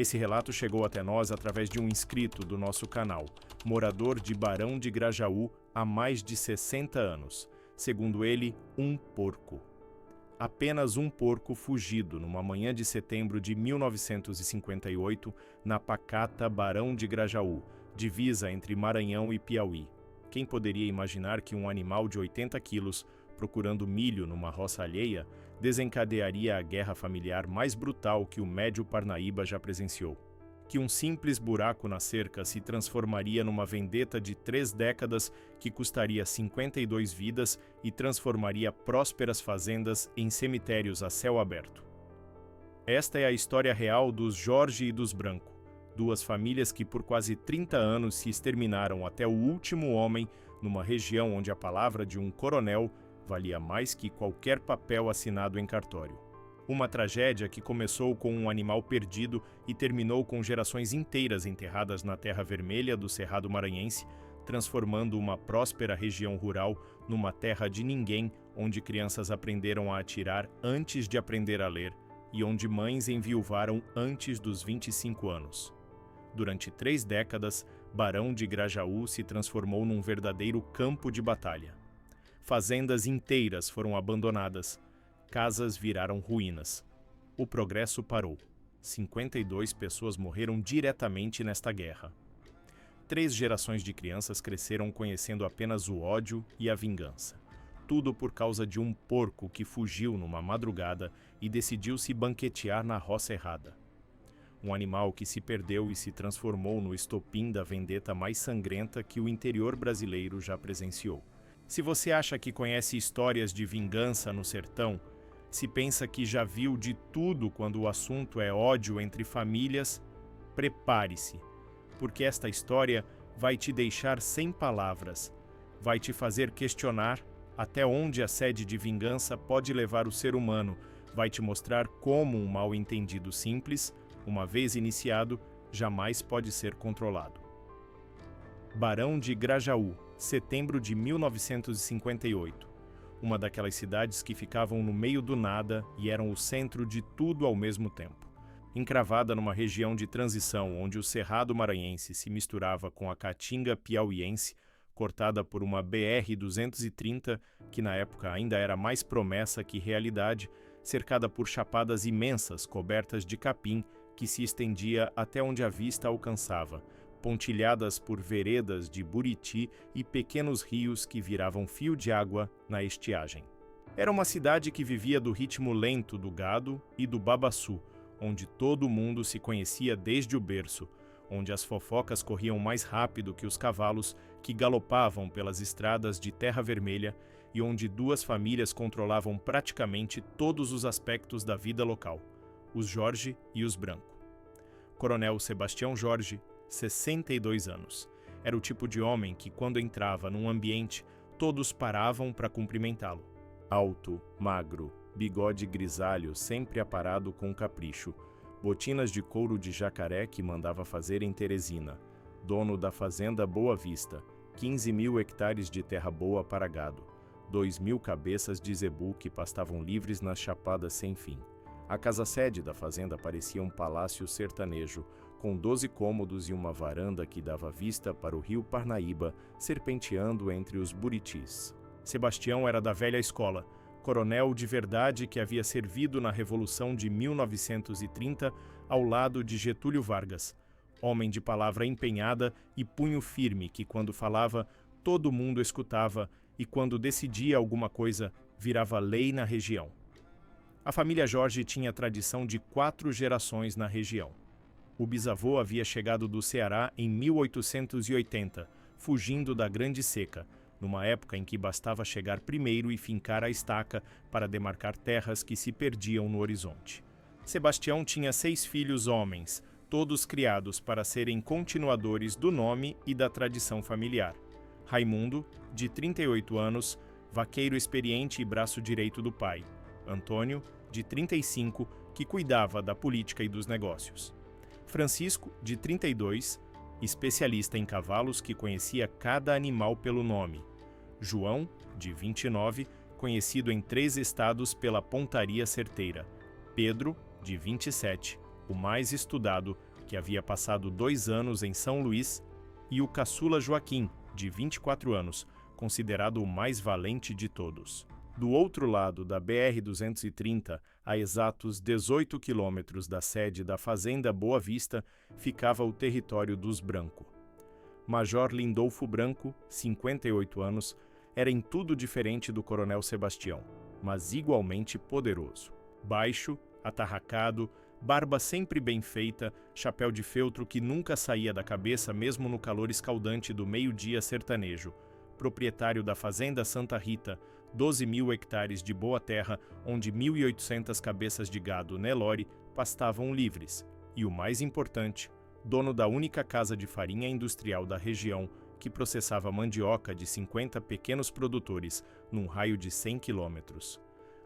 Esse relato chegou até nós através de um inscrito do nosso canal, morador de Barão de Grajaú há mais de 60 anos. Segundo ele, um porco. Apenas um porco fugido numa manhã de setembro de 1958, na pacata Barão de Grajaú, divisa entre Maranhão e Piauí. Quem poderia imaginar que um animal de 80 quilos, procurando milho numa roça alheia, desencadearia a guerra familiar mais brutal que o Médio Parnaíba já presenciou? Que um simples buraco na cerca se transformaria numa vendetta de 3 décadas que custaria 52 vidas e transformaria prósperas fazendas em cemitérios a céu aberto. Esta é a história real dos Jorge e dos Branco, duas famílias que por quase 30 anos se exterminaram até o último homem numa região onde a palavra de um coronel valia mais que qualquer papel assinado em cartório. Uma tragédia que começou com um animal perdido e terminou com gerações inteiras enterradas na terra vermelha do Cerrado Maranhense, transformando uma próspera região rural numa terra de ninguém, onde crianças aprenderam a atirar antes de aprender a ler e onde mães enviuvaram antes dos 25 anos. Durante 3 décadas, Barão de Grajaú se transformou num verdadeiro campo de batalha. Fazendas inteiras foram abandonadas. Casas viraram ruínas. O progresso parou. 52 pessoas morreram diretamente nesta guerra. 3 gerações de crianças cresceram conhecendo apenas o ódio e a vingança. Tudo por causa de um porco que fugiu numa madrugada e decidiu se banquetear na roça errada. Um animal que se perdeu e se transformou no estopim da vendetta mais sangrenta que o interior brasileiro já presenciou. Se você acha que conhece histórias de vingança no sertão, se pensa que já viu de tudo quando o assunto é ódio entre famílias, prepare-se, porque esta história vai te deixar sem palavras, vai te fazer questionar até onde a sede de vingança pode levar o ser humano, vai te mostrar como um mal-entendido simples, uma vez iniciado, jamais pode ser controlado. Barão de Grajaú, setembro de 1958. Uma daquelas cidades que ficavam no meio do nada e eram o centro de tudo ao mesmo tempo. Encravada numa região de transição onde o Cerrado Maranhense se misturava com a Caatinga piauiense, cortada por uma BR-230, que na época ainda era mais promessa que realidade, cercada por chapadas imensas cobertas de capim que se estendia até onde a vista alcançava, pontilhadas por veredas de buriti e pequenos rios que viravam fio de água na estiagem. Era uma cidade que vivia do ritmo lento do gado e do babaçu, onde todo mundo se conhecia desde o berço, onde as fofocas corriam mais rápido que os cavalos que galopavam pelas estradas de terra vermelha e onde 2 famílias controlavam praticamente todos os aspectos da vida local, os Jorge e os Branco. Coronel Sebastião Jorge, 62 anos. Era o tipo de homem que, quando entrava num ambiente, todos paravam para cumprimentá-lo. Alto, magro, bigode grisalho sempre aparado com capricho, botinas de couro de jacaré que mandava fazer em Teresina, dono da fazenda Boa Vista, 15.000 hectares de terra boa para gado, 2.000 cabeças de zebu que pastavam livres nas chapadas sem fim. A casa-sede da fazenda parecia um palácio sertanejo, com 12 cômodos e uma varanda que dava vista para o rio Parnaíba, serpenteando entre os buritis. Sebastião era da velha escola, coronel de verdade que havia servido na Revolução de 1930 ao lado de Getúlio Vargas, homem de palavra empenhada e punho firme que, quando falava, todo mundo escutava e, quando decidia alguma coisa, virava lei na região. A família Jorge tinha tradição de 4 gerações na região. O bisavô havia chegado do Ceará em 1880, fugindo da Grande Seca, numa época em que bastava chegar primeiro e fincar a estaca para demarcar terras que se perdiam no horizonte. Sebastião tinha 6 filhos homens, todos criados para serem continuadores do nome e da tradição familiar. Raimundo, de 38 anos, vaqueiro experiente e braço direito do pai. Antônio, de 35, que cuidava da política e dos negócios. Francisco, de 32, especialista em cavalos que conhecia cada animal pelo nome. João, de 29, conhecido em 3 estados pela pontaria certeira. Pedro, de 27, o mais estudado, que havia passado 2 anos em São Luís, e o caçula Joaquim, de 24 anos, considerado o mais valente de todos. Do outro lado da BR-230, a exatos 18 quilômetros da sede da Fazenda Boa Vista, ficava o território dos Branco. Major Lindolfo Branco, 58 anos, era em tudo diferente do Coronel Sebastião, mas igualmente poderoso. Baixo, atarracado, barba sempre bem feita, chapéu de feltro que nunca saía da cabeça mesmo no calor escaldante do meio-dia sertanejo, proprietário da Fazenda Santa Rita, 12.000 hectares de boa terra, onde 1.800 cabeças de gado Nelore pastavam livres, e o mais importante, dono da única casa de farinha industrial da região, que processava mandioca de 50 pequenos produtores num raio de 100 quilômetros.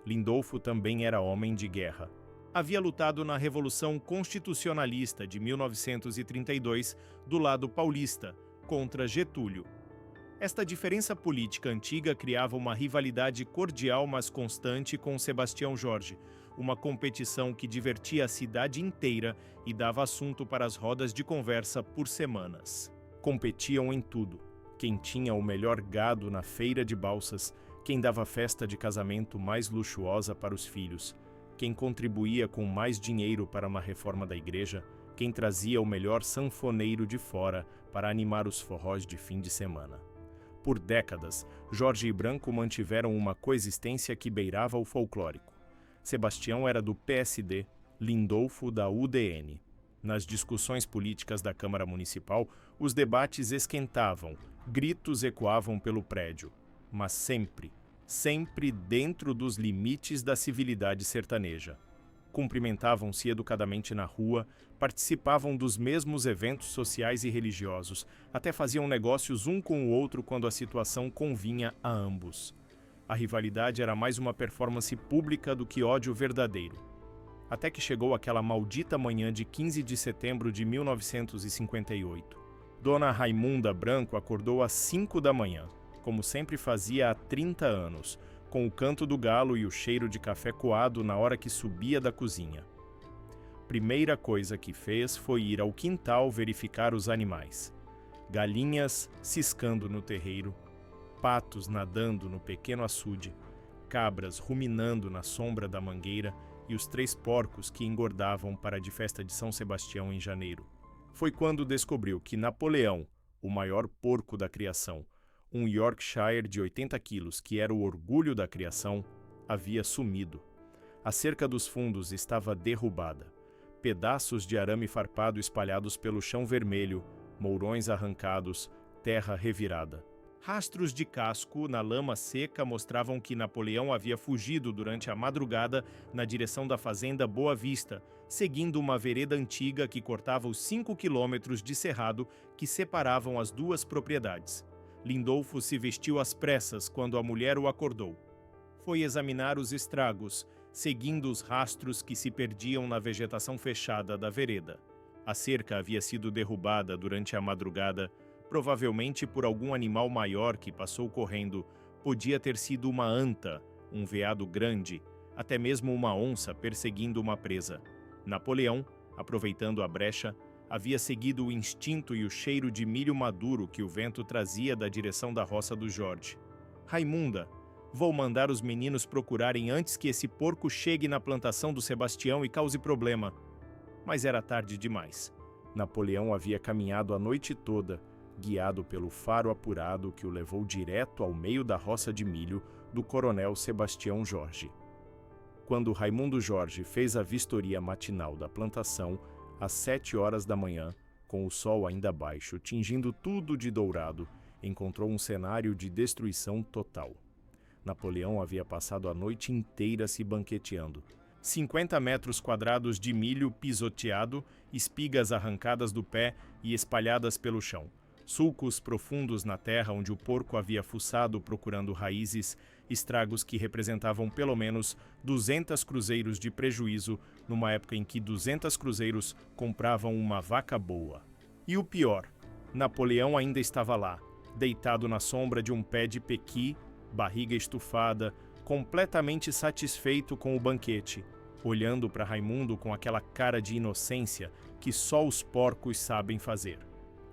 Lindolfo também era homem de guerra. Havia lutado na Revolução Constitucionalista de 1932 do lado paulista, contra Getúlio. Esta diferença política antiga criava uma rivalidade cordial mas constante com Sebastião Jorge, uma competição que divertia a cidade inteira e dava assunto para as rodas de conversa por semanas. Competiam em tudo: quem tinha o melhor gado na feira de Balsas, quem dava festa de casamento mais luxuosa para os filhos, quem contribuía com mais dinheiro para uma reforma da igreja, quem trazia o melhor sanfoneiro de fora para animar os forrós de fim de semana. Por décadas, Jorge e Branco mantiveram uma coexistência que beirava o folclórico. Sebastião era do PSD, Lindolfo da UDN. Nas discussões políticas da Câmara Municipal, os debates esquentavam, gritos ecoavam pelo prédio, mas sempre dentro dos limites da civilidade sertaneja. Cumprimentavam-se educadamente na rua, participavam dos mesmos eventos sociais e religiosos, até faziam negócios um com o outro quando a situação convinha a ambos. A rivalidade era mais uma performance pública do que ódio verdadeiro. Até que chegou aquela maldita manhã de 15 de setembro de 1958. Dona Raimunda Branco acordou às 5 da manhã, como sempre fazia há 30 anos, com o canto do galo e o cheiro de café coado na hora que subia da cozinha. Primeira coisa que fez foi ir ao quintal verificar os animais. Galinhas ciscando no terreiro, patos nadando no pequeno açude, cabras ruminando na sombra da mangueira e os 3 porcos que engordavam para a festa de São Sebastião em janeiro. Foi quando descobriu que Napoleão, o maior porco da criação, um Yorkshire de 80 quilos, que era o orgulho da criação, havia sumido. A cerca dos fundos estava derrubada. Pedaços de arame farpado espalhados pelo chão vermelho, mourões arrancados, terra revirada. Rastros de casco na lama seca mostravam que Napoleão havia fugido durante a madrugada na direção da Fazenda Boa Vista, seguindo uma vereda antiga que cortava os 5 quilômetros de cerrado que separavam as duas propriedades. Lindolfo se vestiu às pressas quando a mulher o acordou. Foi examinar os estragos, seguindo os rastros que se perdiam na vegetação fechada da vereda. A cerca havia sido derrubada durante a madrugada, provavelmente por algum animal maior que passou correndo. Podia ter sido uma anta, um veado grande, até mesmo uma onça perseguindo uma presa. Napoleão, aproveitando a brecha, havia seguido o instinto e o cheiro de milho maduro que o vento trazia da direção da roça do Jorge. Raimunda, vou mandar os meninos procurarem antes que esse porco chegue na plantação do Sebastião e cause problema. Mas era tarde demais. Napoleão havia caminhado a noite toda, guiado pelo faro apurado que o levou direto ao meio da roça de milho do coronel Sebastião Jorge. Quando Raimundo Jorge fez a vistoria matinal da plantação, às 7 horas da manhã, com o sol ainda baixo, tingindo tudo de dourado, encontrou um cenário de destruição total. Napoleão havia passado a noite inteira se banqueteando. 50 metros quadrados de milho pisoteado, espigas arrancadas do pé e espalhadas pelo chão. Sulcos profundos na terra onde o porco havia fuçado procurando raízes, estragos que representavam pelo menos 200 cruzeiros de prejuízo, numa época em que 200 cruzeiros compravam uma vaca boa. E o pior, Napoleão ainda estava lá, deitado na sombra de um pé de pequi, barriga estufada, completamente satisfeito com o banquete, olhando para Raimundo com aquela cara de inocência que só os porcos sabem fazer.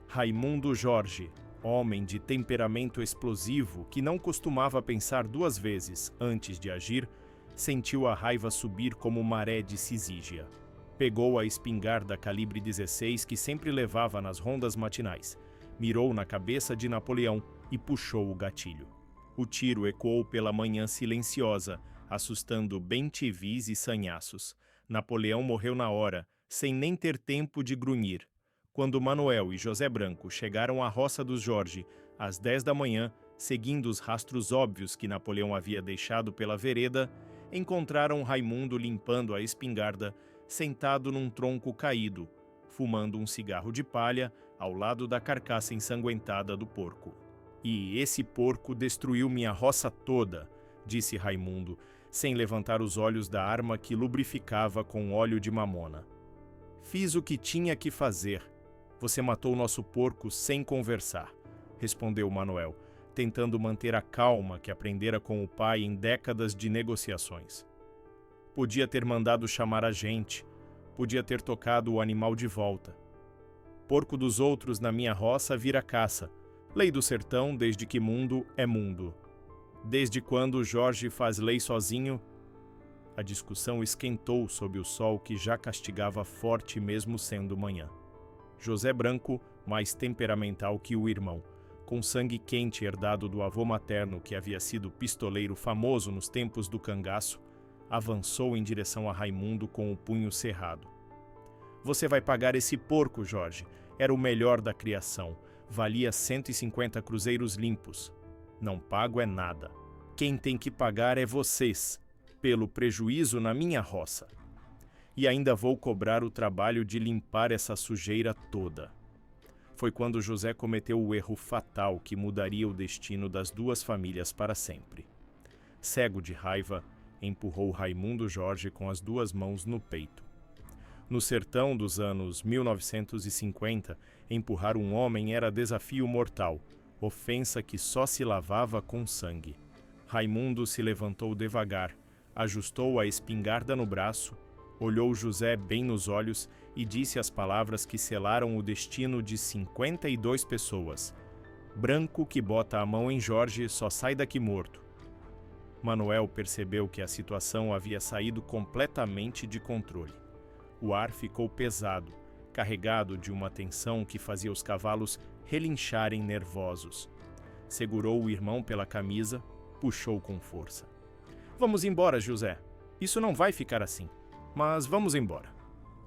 Raimundo Jorge, homem de temperamento explosivo que não costumava pensar duas vezes antes de agir, sentiu a raiva subir como maré de Cisígia. Pegou a espingarda calibre 16 que sempre levava nas rondas matinais, mirou na cabeça de Napoleão e puxou o gatilho. O tiro ecoou pela manhã silenciosa, assustando bem-te-vis e sanhaços. Napoleão morreu na hora, sem nem ter tempo de grunhir. Quando Manuel e José Branco chegaram à roça dos Jorge, às 10 da manhã, seguindo os rastros óbvios que Napoleão havia deixado pela vereda, encontraram Raimundo limpando a espingarda, sentado num tronco caído, fumando um cigarro de palha ao lado da carcaça ensanguentada do porco. "E esse porco destruiu minha roça toda", disse Raimundo, sem levantar os olhos da arma que lubrificava com óleo de mamona. "Fiz o que tinha que fazer. Você matou nosso porco sem conversar", respondeu Manuel, tentando manter a calma que aprendera com o pai em décadas de negociações. "Podia ter mandado chamar a gente, podia ter tocado o animal de volta. Porco dos outros na minha roça vira caça. Lei do sertão desde que mundo é mundo. Desde quando Jorge faz lei sozinho?" A discussão esquentou sob o sol que já castigava forte mesmo sendo manhã. José Branco, mais temperamental que o irmão, com sangue quente herdado do avô materno que havia sido pistoleiro famoso nos tempos do cangaço, avançou em direção a Raimundo com o punho cerrado. "Você vai pagar esse porco, Jorge. Era o melhor da criação. Valia 150 cruzeiros limpos. Não pago é nada. Quem tem que pagar é vocês, pelo prejuízo na minha roça. E ainda vou cobrar o trabalho de limpar essa sujeira toda." Foi quando José cometeu o erro fatal que mudaria o destino das duas famílias para sempre. Cego de raiva, empurrou Raimundo Jorge com as duas mãos no peito. No sertão dos anos 1950, empurrar um homem era desafio mortal, ofensa que só se lavava com sangue. Raimundo se levantou devagar, ajustou a espingarda no braço, olhou José bem nos olhos e disse as palavras que selaram o destino de 52 pessoas. "Branco que bota a mão em Jorge só sai daqui morto." Manuel percebeu que a situação havia saído completamente de controle. O ar ficou pesado, carregado de uma tensão que fazia os cavalos relincharem nervosos. Segurou o irmão pela camisa, puxou com força. "Vamos embora, José. Isso não vai ficar assim. Mas vamos embora."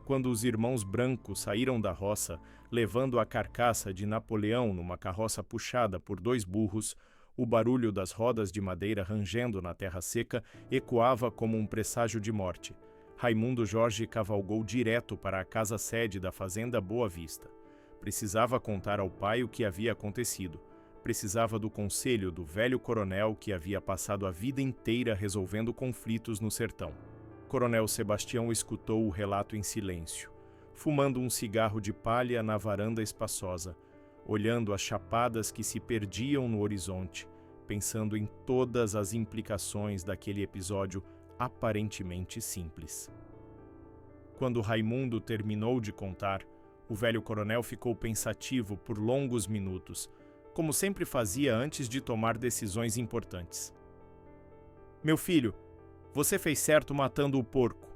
Quando os irmãos Branco saíram da roça, levando a carcaça de Napoleão numa carroça puxada por 2 burros, o barulho das rodas de madeira rangendo na terra seca ecoava como um presságio de morte. Raimundo Jorge cavalgou direto para a casa-sede da fazenda Boa Vista. Precisava contar ao pai o que havia acontecido. Precisava do conselho do velho coronel que havia passado a vida inteira resolvendo conflitos no sertão. Coronel Sebastião escutou o relato em silêncio, fumando um cigarro de palha na varanda espaçosa, olhando as chapadas que se perdiam no horizonte, pensando em todas as implicações daquele episódio aparentemente simples. Quando Raimundo terminou de contar, o velho coronel ficou pensativo por longos minutos, como sempre fazia antes de tomar decisões importantes. "Meu filho, você fez certo matando o porco.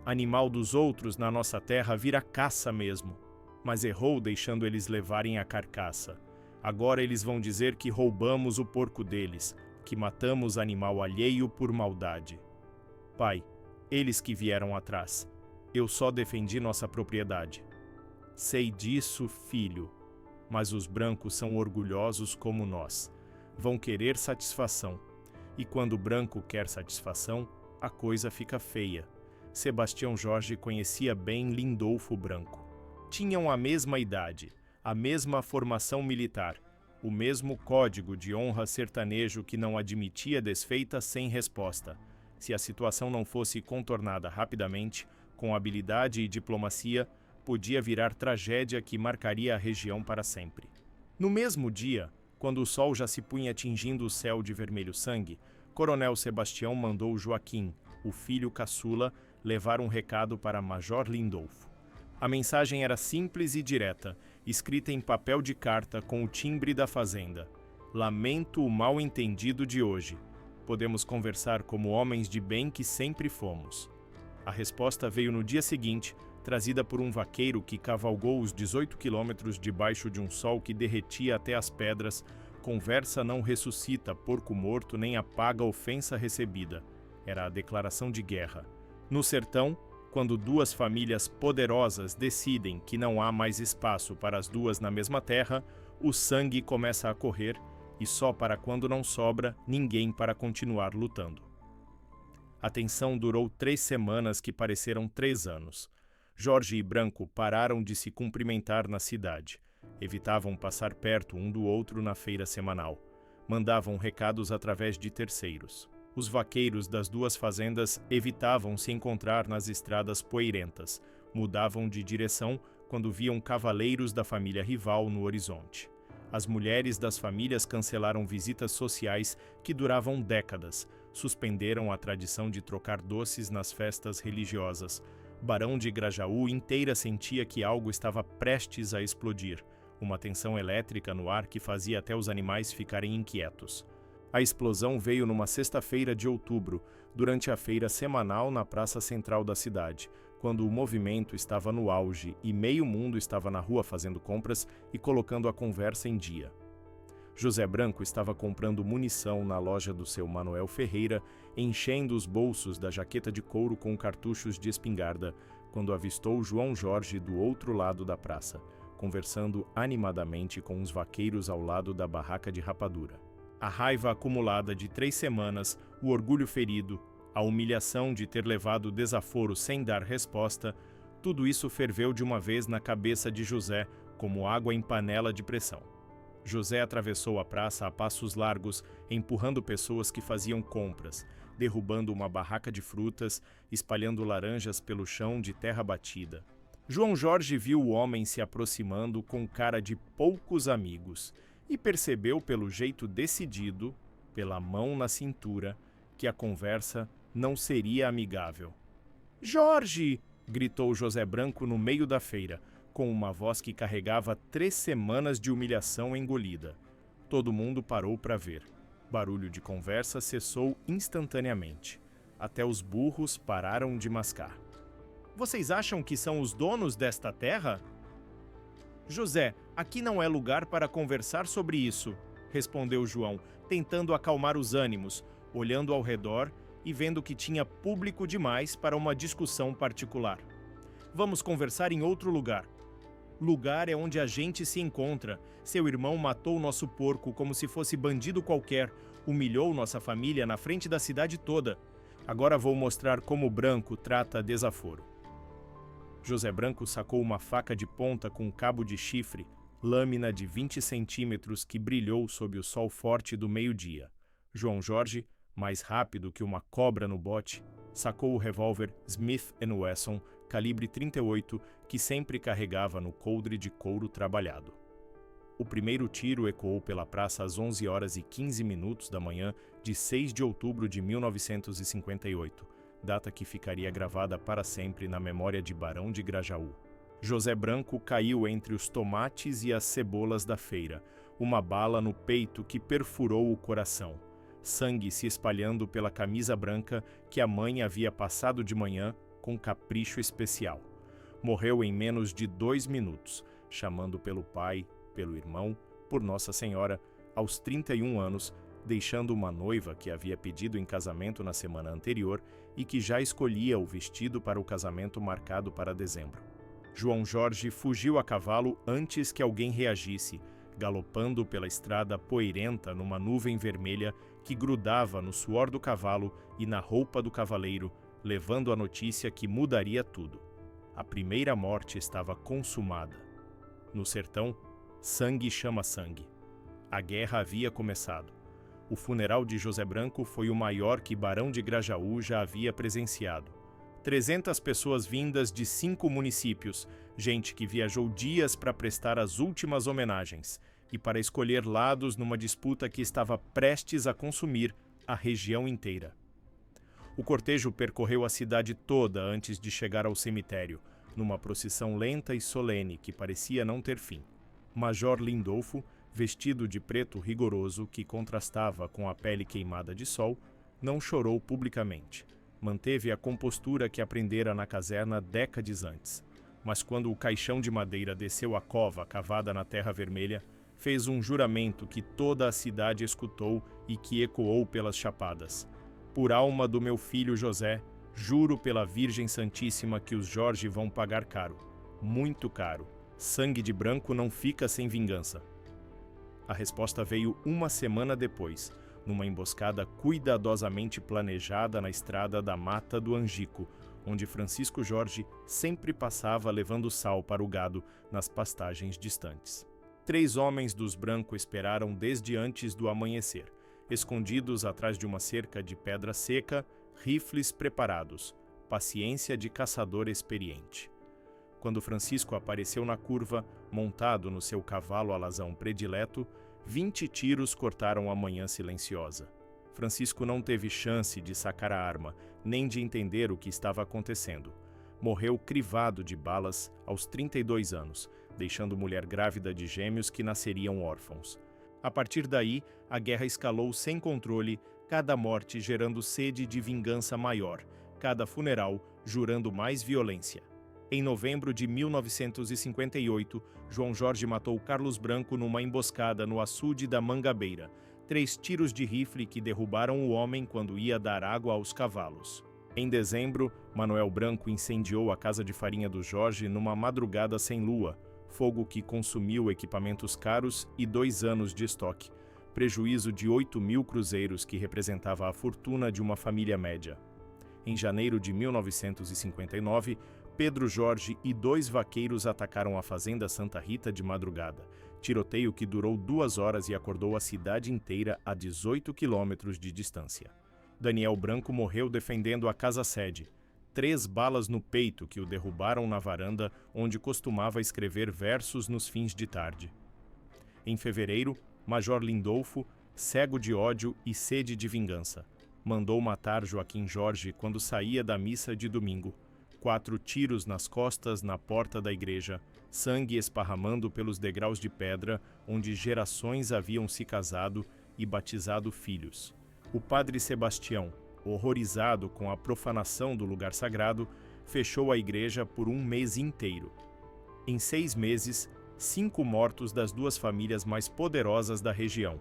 Animal dos outros na nossa terra vira caça mesmo, mas errou deixando eles levarem a carcaça. Agora eles vão dizer que roubamos o porco deles, que matamos animal alheio por maldade. Pai, eles que vieram atrás. Eu só defendi nossa propriedade." "Sei disso, filho, mas os brancos são orgulhosos como nós. Vão querer satisfação. E quando o branco quer satisfação, a coisa fica feia." Sebastião Jorge conhecia bem Lindolfo Branco. Tinham a mesma idade, a mesma formação militar, o mesmo código de honra sertanejo que não admitia desfeita sem resposta. Se a situação não fosse contornada rapidamente, com habilidade e diplomacia, podia virar tragédia que marcaria a região para sempre. No mesmo dia, quando o sol já se punha tingindo o céu de vermelho sangue, Coronel Sebastião mandou Joaquim, o filho caçula, levar um recado para Major Lindolfo. A mensagem era simples e direta, escrita em papel de carta com o timbre da fazenda. Lamento o mal-entendido de hoje. Podemos conversar como homens de bem que sempre fomos. A resposta veio no dia seguinte, trazida por um vaqueiro que cavalgou os 18 quilômetros debaixo de um sol que derretia até as pedras. Conversa não ressuscita porco morto nem apaga ofensa recebida. Era a declaração de guerra. No sertão, quando duas famílias poderosas decidem que não há mais espaço para as duas na mesma terra, o sangue começa a correr e só para quando não sobra ninguém para continuar lutando. A tensão durou 3 semanas que pareceram 3 anos. Jorge e Branco pararam de se cumprimentar na cidade. Evitavam passar perto um do outro na feira semanal. Mandavam recados através de terceiros. Os vaqueiros das duas fazendas evitavam se encontrar nas estradas poeirentas. Mudavam de direção quando viam cavaleiros da família rival no horizonte. As mulheres das famílias cancelaram visitas sociais que duravam décadas. Suspenderam a tradição de trocar doces nas festas religiosas. Barão de Grajaú inteira sentia que algo estava prestes a explodir. Uma tensão elétrica no ar que fazia até os animais ficarem inquietos. A explosão veio numa sexta-feira de outubro, durante a feira semanal na praça central da cidade, quando o movimento estava no auge e meio mundo estava na rua fazendo compras e colocando a conversa em dia. José Branco estava comprando munição na loja do seu Manuel Ferreira, enchendo os bolsos da jaqueta de couro com cartuchos de espingarda, quando avistou João Jorge do outro lado da praça, conversando animadamente com os vaqueiros ao lado da barraca de rapadura. A raiva acumulada de 3 semanas, o orgulho ferido, a humilhação de ter levado desaforo sem dar resposta, tudo isso ferveu de uma vez na cabeça de José, como água em panela de pressão. José atravessou a praça a passos largos, empurrando pessoas que faziam compras, derrubando uma barraca de frutas, espalhando laranjas pelo chão de terra batida. João Jorge viu o homem se aproximando com cara de poucos amigos e percebeu pelo jeito decidido, pela mão na cintura, que a conversa não seria amigável. "Jorge!" gritou José Branco no meio da feira, com uma voz que carregava 3 semanas de humilhação engolida. Todo mundo parou para ver. Barulho de conversa cessou instantaneamente. Até os burros pararam de mascar. "Vocês acham que são os donos desta terra?" "José, aqui não é lugar para conversar sobre isso", respondeu João, tentando acalmar os ânimos, olhando ao redor e vendo que tinha público demais para uma discussão particular. "Vamos conversar em outro lugar. Lugar é onde a gente se encontra. Seu irmão matou nosso porco como se fosse bandido qualquer, humilhou nossa família na frente da cidade toda. Agora vou mostrar como Branco trata desaforo." José Branco sacou uma faca de ponta com cabo de chifre, lâmina de 20 centímetros que brilhou sob o sol forte do meio-dia. João Jorge, mais rápido que uma cobra no bote, sacou o revólver Smith & Wesson, calibre 38, que sempre carregava no coldre de couro trabalhado. O primeiro tiro ecoou pela praça às 11h15 da manhã de 6 de outubro de 1958, data que ficaria gravada para sempre na memória de Barão de Grajaú. José Branco caiu entre os tomates e as cebolas da feira, uma bala no peito que perfurou o coração, sangue se espalhando pela camisa branca que a mãe havia passado de manhã com capricho especial. Morreu em menos de 2 minutos, chamando pelo pai, pelo irmão, por Nossa Senhora, aos 31 anos, deixando uma noiva que havia pedido em casamento na semana anterior e que já escolhia o vestido para o casamento marcado para dezembro. João Jorge fugiu a cavalo antes que alguém reagisse, galopando pela estrada poeirenta numa nuvem vermelha que grudava no suor do cavalo e na roupa do cavaleiro, levando a notícia que mudaria tudo. A primeira morte estava consumada. No sertão, sangue chama sangue. A guerra havia começado. O funeral de José Branco foi o maior que Barão de Grajaú já havia presenciado. 300 pessoas vindas de 5 municípios, gente que viajou dias para prestar as últimas homenagens e para escolher lados numa disputa que estava prestes a consumir a região inteira. O cortejo percorreu a cidade toda antes de chegar ao cemitério, numa procissão lenta e solene que parecia não ter fim. Major Lindolfo, vestido de preto rigoroso que contrastava com a pele queimada de sol, não chorou publicamente. Manteve a compostura que aprendera na caserna décadas antes. Mas quando o caixão de madeira desceu a cova cavada na terra vermelha, fez um juramento que toda a cidade escutou e que ecoou pelas chapadas. Por alma do meu filho José, juro pela Virgem Santíssima que os Jorge vão pagar caro, muito caro. Sangue de branco não fica sem vingança. A resposta veio uma semana depois, numa emboscada cuidadosamente planejada na estrada da Mata do Angico, onde Francisco Jorge sempre passava levando sal para o gado nas pastagens distantes. 3 homens dos Branco esperaram desde antes do amanhecer, escondidos atrás de uma cerca de pedra seca, rifles preparados, paciência de caçador experiente. Quando Francisco apareceu na curva, montado no seu cavalo alazão predileto, 20 tiros cortaram a manhã silenciosa. Francisco não teve chance de sacar a arma, nem de entender o que estava acontecendo. Morreu crivado de balas aos 32 anos, deixando mulher grávida de gêmeos que nasceriam órfãos. A partir daí, a guerra escalou sem controle, cada morte gerando sede de vingança maior, cada funeral jurando mais violência. Em novembro de 1958, João Jorge matou Carlos Branco numa emboscada no açude da Mangabeira. 3 tiros de rifle que derrubaram o homem quando ia dar água aos cavalos. Em dezembro, Manuel Branco incendiou a casa de farinha do Jorge numa madrugada sem lua, fogo que consumiu equipamentos caros e 2 anos de estoque, prejuízo de 8.000 cruzeiros que representava a fortuna de uma família média. Em janeiro de 1959, Pedro Jorge e 2 vaqueiros atacaram a fazenda Santa Rita de madrugada, tiroteio que durou 2 horas e acordou a cidade inteira a 18 quilômetros de distância. Daniel Branco morreu defendendo a casa-sede. 3 balas no peito que o derrubaram na varanda onde costumava escrever versos nos fins de tarde. Em fevereiro, Major Lindolfo, cego de ódio e sede de vingança, mandou matar Joaquim Jorge quando saía da missa de domingo. 4 tiros nas costas na porta da igreja, sangue esparramando pelos degraus de pedra onde gerações haviam se casado e batizado filhos. O padre Sebastião, horrorizado com a profanação do lugar sagrado, fechou a igreja por 1 mês inteiro. Em 6 meses, 5 mortos das 2 famílias mais poderosas da região.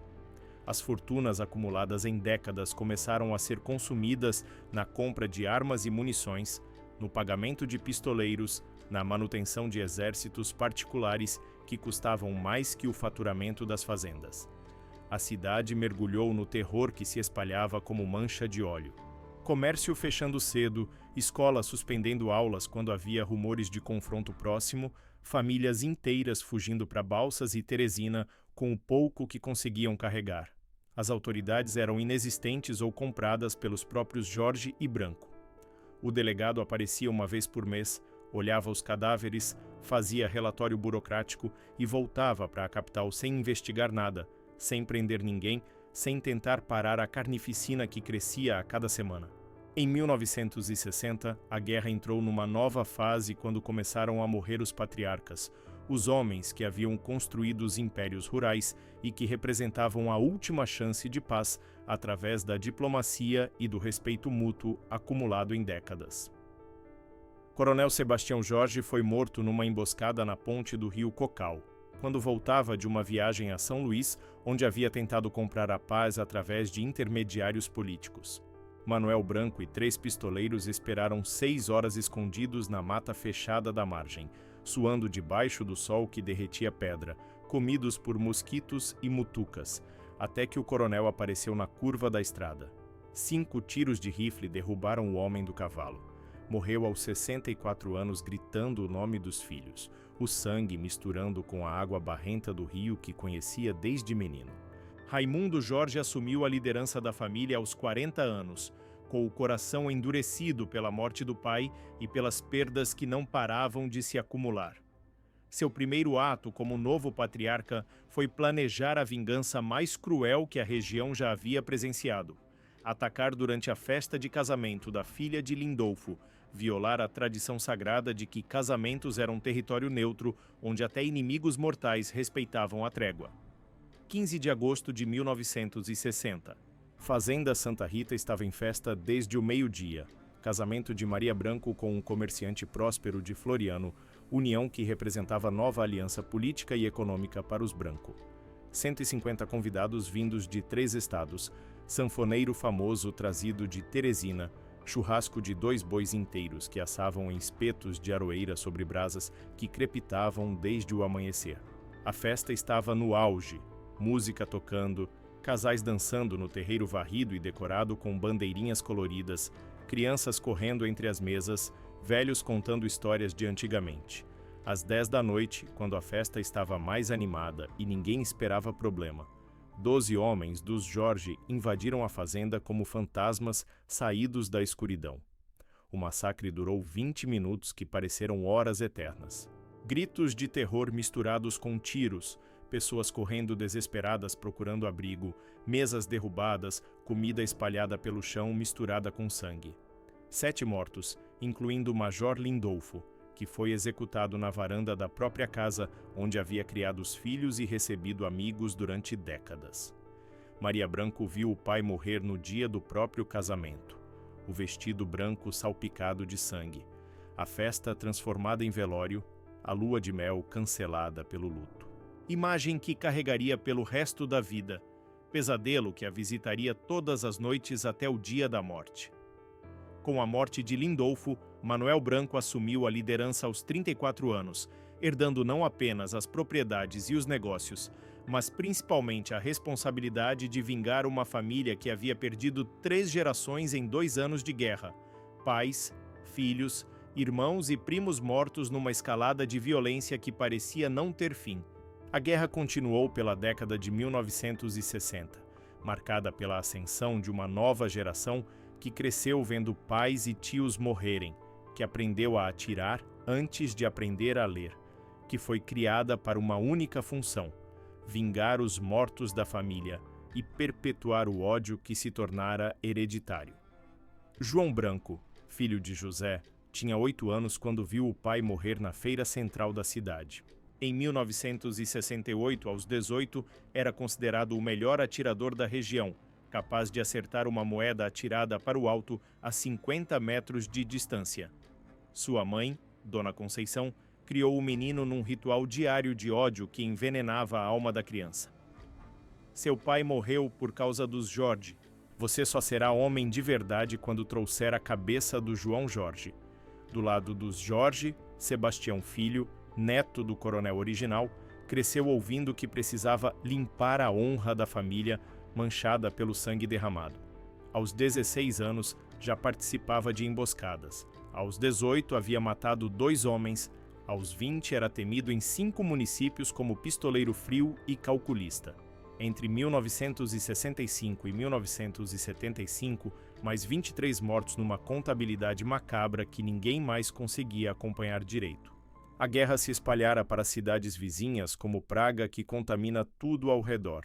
As fortunas acumuladas em décadas começaram a ser consumidas na compra de armas e munições, no pagamento de pistoleiros, na manutenção de exércitos particulares que custavam mais que o faturamento das fazendas. A cidade mergulhou no terror que se espalhava como mancha de óleo. Comércio fechando cedo, escolas suspendendo aulas quando havia rumores de confronto próximo, famílias inteiras fugindo para Balsas e Teresina com o pouco que conseguiam carregar. As autoridades eram inexistentes ou compradas pelos próprios Jorge e Branco. O delegado aparecia uma vez por mês, olhava os cadáveres, fazia relatório burocrático e voltava para a capital sem investigar nada, sem prender ninguém, sem tentar parar a carnificina que crescia a cada semana. Em 1960, a guerra entrou numa nova fase quando começaram a morrer os patriarcas, os homens que haviam construído os impérios rurais e que representavam a última chance de paz através da diplomacia e do respeito mútuo acumulado em décadas. Coronel Sebastião Jorge foi morto numa emboscada na ponte do rio Cocal, quando voltava de uma viagem a São Luís, onde havia tentado comprar a paz através de intermediários políticos. Manuel Branco e 3 pistoleiros esperaram 6 horas escondidos na mata fechada da margem, suando debaixo do sol que derretia pedra, comidos por mosquitos e mutucas, até que o coronel apareceu na curva da estrada. 5 tiros de rifle derrubaram o homem do cavalo. Morreu aos 64 anos gritando o nome dos filhos, o sangue misturando com a água barrenta do rio que conhecia desde menino. Raimundo Jorge assumiu a liderança da família aos 40 anos, com o coração endurecido pela morte do pai e pelas perdas que não paravam de se acumular. Seu primeiro ato como novo patriarca foi planejar a vingança mais cruel que a região já havia presenciado: atacar durante a festa de casamento da filha de Lindolfo, violar a tradição sagrada de que casamentos eram território neutro, onde até inimigos mortais respeitavam a trégua. 15 de agosto de 1960. Fazenda Santa Rita estava em festa desde o meio-dia. Casamento de Maria Branco com um comerciante próspero de Floriano, união que representava nova aliança política e econômica para os Branco. 150 convidados vindos de 3 estados, sanfoneiro famoso trazido de Teresina, churrasco de 2 bois inteiros que assavam em espetos de aroeira sobre brasas que crepitavam desde o amanhecer. A festa estava no auge, música tocando, casais dançando no terreiro varrido e decorado com bandeirinhas coloridas, crianças correndo entre as mesas, velhos contando histórias de antigamente. Às 10 da noite, quando a festa estava mais animada e ninguém esperava problema, 12 homens dos Jorge invadiram a fazenda como fantasmas saídos da escuridão. O massacre durou 20 minutos que pareceram horas eternas. Gritos de terror misturados com tiros, pessoas correndo desesperadas procurando abrigo, mesas derrubadas, comida espalhada pelo chão misturada com sangue. 7 mortos, incluindo o Major Lindolfo, que foi executado na varanda da própria casa onde havia criado os filhos e recebido amigos durante décadas. Maria Branco viu o pai morrer no dia do próprio casamento. O vestido branco salpicado de sangue. A festa transformada em velório, a lua de mel cancelada pelo luto. Imagem que carregaria pelo resto da vida, pesadelo que a visitaria todas as noites até o dia da morte. Com a morte de Lindolfo, Manuel Branco assumiu a liderança aos 34 anos, herdando não apenas as propriedades e os negócios, mas principalmente a responsabilidade de vingar uma família que havia perdido 3 gerações em 2 anos de guerra: pais, filhos, irmãos e primos mortos numa escalada de violência que parecia não ter fim. A guerra continuou pela década de 1960, marcada pela ascensão de uma nova geração que cresceu vendo pais e tios morrerem, que aprendeu a atirar antes de aprender a ler, que foi criada para uma única função: vingar os mortos da família e perpetuar o ódio que se tornara hereditário. João Branco, filho de José, tinha 8 anos quando viu o pai morrer na feira central da cidade. Em 1968, aos 18, era considerado o melhor atirador da região, capaz de acertar uma moeda atirada para o alto a 50 metros de distância. Sua mãe, Dona Conceição, criou o menino num ritual diário de ódio que envenenava a alma da criança. Seu pai morreu por causa dos Jorge. Você só será homem de verdade quando trouxer a cabeça do João Jorge. Do lado dos Jorge, Sebastião Filho, neto do coronel original, cresceu ouvindo que precisava limpar a honra da família manchada pelo sangue derramado. Aos 16 anos, já participava de emboscadas. Aos 18, havia matado 2 homens. Aos 20, era temido em 5 municípios como pistoleiro frio e calculista. Entre 1965 e 1975, mais 23 mortos numa contabilidade macabra que ninguém mais conseguia acompanhar direito. A guerra se espalhara para cidades vizinhas como praga que contamina tudo ao redor.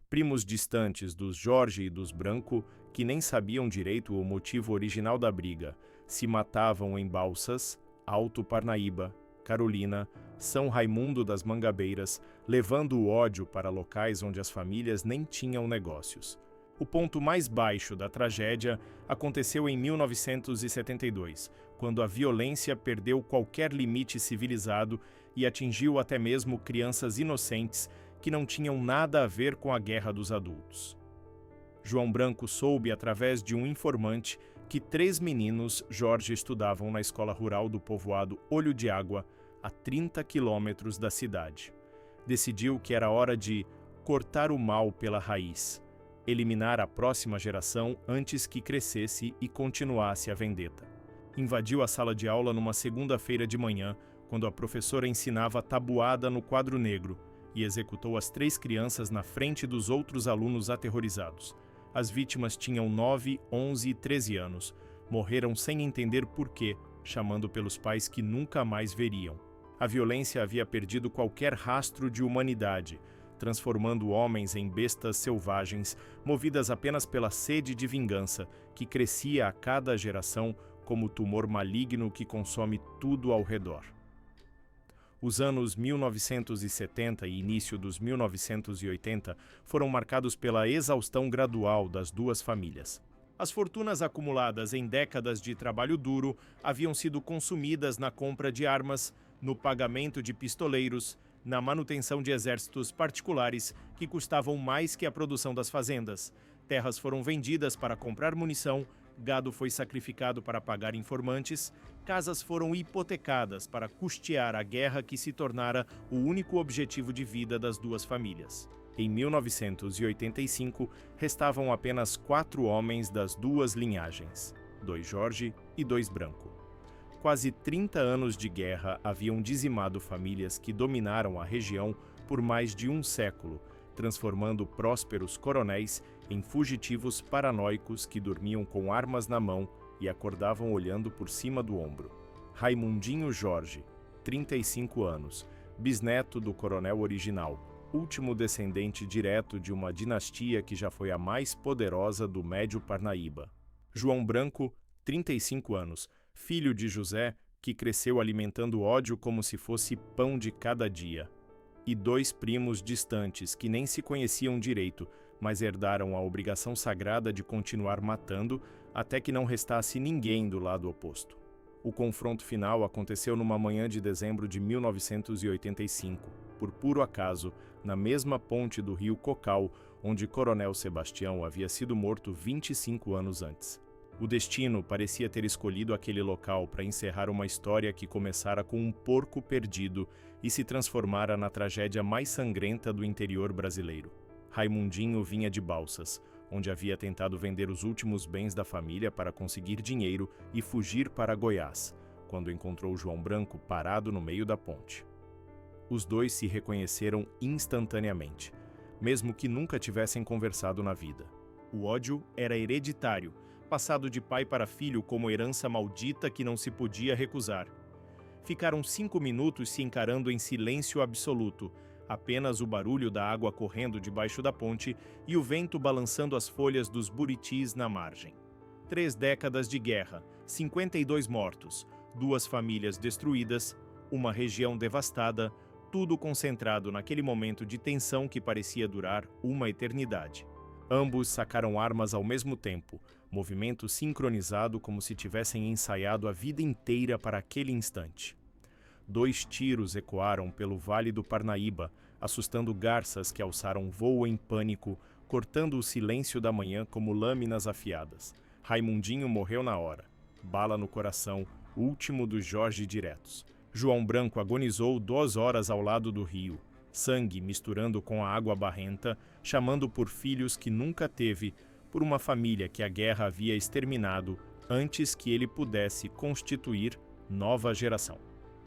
Primos distantes dos Jorge e dos Branco, que nem sabiam direito o motivo original da briga, se matavam em Balsas, Alto Parnaíba, Carolina, São Raimundo das Mangabeiras, levando o ódio para locais onde as famílias nem tinham negócios. O ponto mais baixo da tragédia aconteceu em 1972, quando a violência perdeu qualquer limite civilizado e atingiu até mesmo crianças inocentes que não tinham nada a ver com a guerra dos adultos. João Branco soube, através de um informante, que 3 meninos Jorge estudavam na escola rural do povoado Olho de Água, a 30 quilômetros da cidade. Decidiu que era hora de cortar o mal pela raiz, eliminar a próxima geração antes que crescesse e continuasse a vendetta. Invadiu a sala de aula numa segunda-feira de manhã, quando a professora ensinava tabuada no quadro negro, e executou as 3 crianças na frente dos outros alunos aterrorizados. As vítimas tinham 9, 11 e 13 anos. Morreram sem entender por quê, chamando pelos pais que nunca mais veriam. A violência havia perdido qualquer rastro de humanidade, transformando homens em bestas selvagens, movidas apenas pela sede de vingança, que crescia a cada geração como tumor maligno que consome tudo ao redor. Os anos 1970 e início dos 1980 foram marcados pela exaustão gradual das duas famílias. As fortunas acumuladas em décadas de trabalho duro haviam sido consumidas na compra de armas, no pagamento de pistoleiros, na manutenção de exércitos particulares que custavam mais que a produção das fazendas. Terras foram vendidas para comprar munição, gado foi sacrificado para pagar informantes, casas foram hipotecadas para custear a guerra que se tornara o único objetivo de vida das duas famílias. Em 1985, restavam apenas 4 homens das duas linhagens, 2 Jorge e 2 Branco. Quase 30 anos de guerra haviam dizimado famílias que dominaram a região por mais de um século, transformando prósperos coronéis em fugitivos paranoicos que dormiam com armas na mão e acordavam olhando por cima do ombro. Raimundinho Jorge, 35 anos, bisneto do coronel original, último descendente direto de uma dinastia que já foi a mais poderosa do Médio Parnaíba. João Branco, 35 anos, filho de José, que cresceu alimentando ódio como se fosse pão de cada dia. E 2 primos distantes que nem se conheciam direito, mas herdaram a obrigação sagrada de continuar matando até que não restasse ninguém do lado oposto. O confronto final aconteceu numa manhã de dezembro de 1985, por puro acaso, na mesma ponte do rio Cocal, onde Coronel Sebastião havia sido morto 25 anos antes. O destino parecia ter escolhido aquele local para encerrar uma história que começara com um porco perdido e se transformara na tragédia mais sangrenta do interior brasileiro. Raimundinho vinha de Balsas, onde havia tentado vender os últimos bens da família para conseguir dinheiro e fugir para Goiás, quando encontrou João Branco parado no meio da ponte. Os dois se reconheceram instantaneamente, mesmo que nunca tivessem conversado na vida. O ódio era hereditário, passado de pai para filho como herança maldita que não se podia recusar. Ficaram 5 minutos se encarando em silêncio absoluto, apenas o barulho da água correndo debaixo da ponte e o vento balançando as folhas dos buritis na margem. 3 décadas de guerra, 52 mortos, 2 famílias destruídas, uma região devastada, tudo concentrado naquele momento de tensão que parecia durar uma eternidade. Ambos sacaram armas ao mesmo tempo, movimento sincronizado como se tivessem ensaiado a vida inteira para aquele instante. 2 tiros ecoaram pelo Vale do Parnaíba, assustando garças que alçaram voo em pânico, cortando o silêncio da manhã como lâminas afiadas. Raimundinho morreu na hora. Bala no coração, último dos Jorge diretos. João Branco agonizou 2 horas ao lado do rio, sangue misturando com a água barrenta, chamando por filhos que nunca teve, por uma família que a guerra havia exterminado antes que ele pudesse constituir nova geração.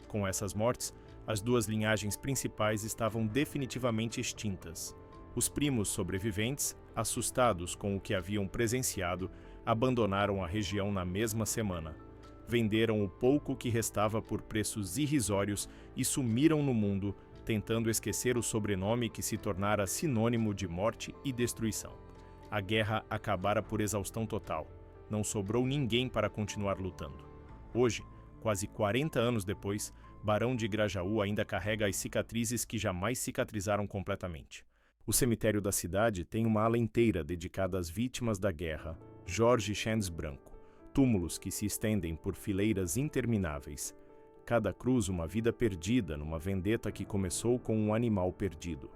Com essas mortes, as 2 linhagens principais estavam definitivamente extintas. Os primos sobreviventes, assustados com o que haviam presenciado, abandonaram a região na mesma semana. Venderam o pouco que restava por preços irrisórios e sumiram no mundo, tentando esquecer o sobrenome que se tornara sinônimo de morte e destruição. A guerra acabara por exaustão total. Não sobrou ninguém para continuar lutando. Hoje, quase 40 anos depois, Barão de Grajaú ainda carrega as cicatrizes que jamais cicatrizaram completamente. O cemitério da cidade tem uma ala inteira dedicada às vítimas da guerra, Jorge Chendes Branco, túmulos que se estendem por fileiras intermináveis. Cada cruz uma vida perdida numa vendeta que começou com um animal perdido.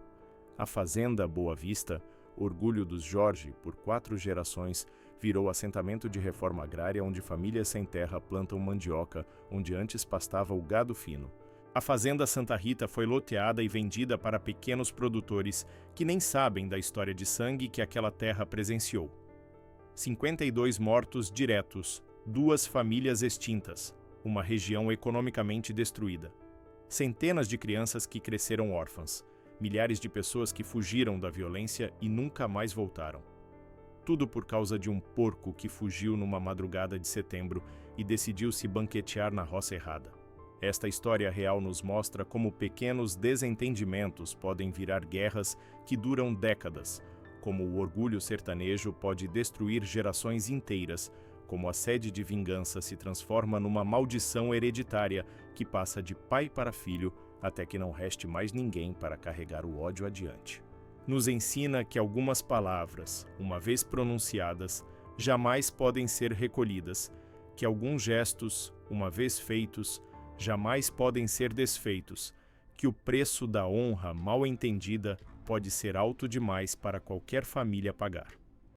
A fazenda Boa Vista, orgulho dos Jorge por 4 gerações, virou assentamento de reforma agrária onde famílias sem terra plantam mandioca, onde antes pastava o gado fino. A fazenda Santa Rita foi loteada e vendida para pequenos produtores que nem sabem da história de sangue que aquela terra presenciou. 52 mortos diretos, 2 famílias extintas, uma região economicamente destruída. Centenas de crianças que cresceram órfãs, milhares de pessoas que fugiram da violência e nunca mais voltaram. Tudo por causa de um porco que fugiu numa madrugada de setembro e decidiu se banquetear na roça errada. Esta história real nos mostra como pequenos desentendimentos podem virar guerras que duram décadas, como o orgulho sertanejo pode destruir gerações inteiras, como a sede de vingança se transforma numa maldição hereditária que passa de pai para filho até que não reste mais ninguém para carregar o ódio adiante. Nos ensina que algumas palavras, uma vez pronunciadas, jamais podem ser recolhidas, que alguns gestos, uma vez feitos, jamais podem ser desfeitos, que o preço da honra mal entendida pode ser alto demais para qualquer família pagar.